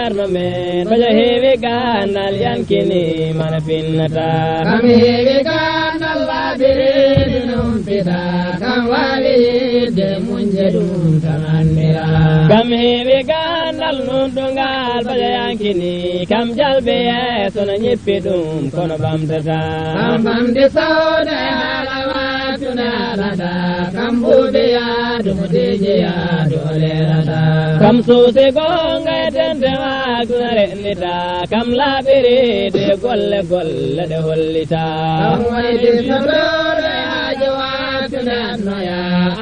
men baja heewi gandal yankini mana finnata kam heewi gandal laabiri ɗum fita kam walide munje ɗum tan andira kam heewi gandal nunɗungal baja yankini kam jalbe yeeso no ñippi ɗum kono ɓamtata kam ɓamde sawde haalawa tunarata kam ɓuuɓe yaadu moteje yaadu o lerata kam suusi gonga e tentewa tuna re'nita kam laaɓiri de golle golle ɗe hollita kam wayde soɗore haajo watunannoya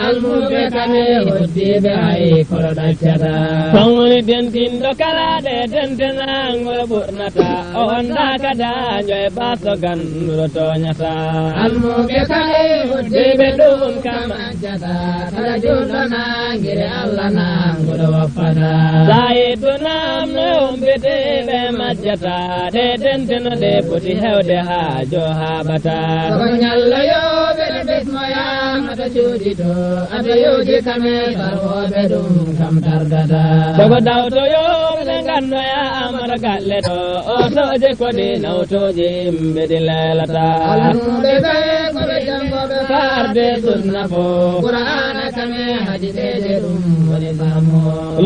almuɓe kame hoddiɓe hay kolo ɗaccata kam woni dentinɗo kalaɗe tentenangol ɓurnata o ondaka daño e basso ganduɗo toñata almuɓe kame hoddiɓe ɗum kam accata kala julɗo nangire allah nanguɗo woppata sayidu namno ombeteɓe majjata de tenteno de poti hewde haajo haɓata soko ñalloyoɓe ɗe ɓesmoyamata cuuɗi to aɓe yewdi kame tarwoɓe ɗum kam tardata soko dawtoyoɓe ɗe gandoya amata galle to otoje koɗi nawtoje yimɓeɗi lelata almuɓe ɓe koɓe jangoɓe farde sunna fo qur'ana kame hadiseje ɗum woni famo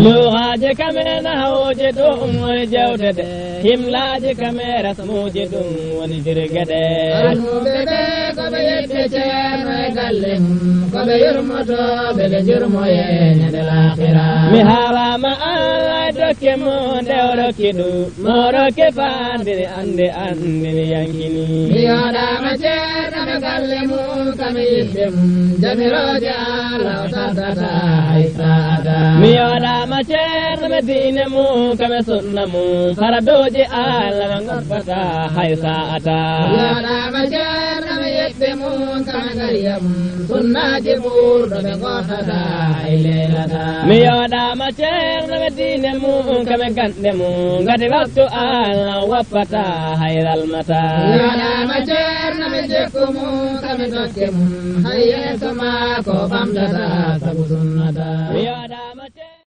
luhaje kame nahawoje ɗum woni jewtede himlaje kame rasmuji ɗum woni dirgueɗe almuɓe ɓe koɓe yedde ceerno e galle mum koɓe yurmotoɓe ɓe jurmoye ñande lahira mi haalama allah e dokke mo nde o rokki ɗum mo rokke fandiri ande andini yankini mi yoɗama ceerno ɓe galle mum kame yimɓe mum jamiroje allah o tardata hay sa'ata mi yoɗama ceerno ɓe diine mum kame sunna mum faradoji allah ɓe goppata hay sa'ata mi yoɗama ceerno ɓe yeɓɓe mum kame gariya mum sunnaji ɓurɗo ɓe gottata hay lelata mi yoɗama ceerno ɓe diine mum kame ganɗe mum gati waktu allah woppata hay ralmata mi yoɗama ceerno ɓe jekku mum kame dokke mum hay yeeso ma ko ɓamtata sabu sunnata mi yoɗama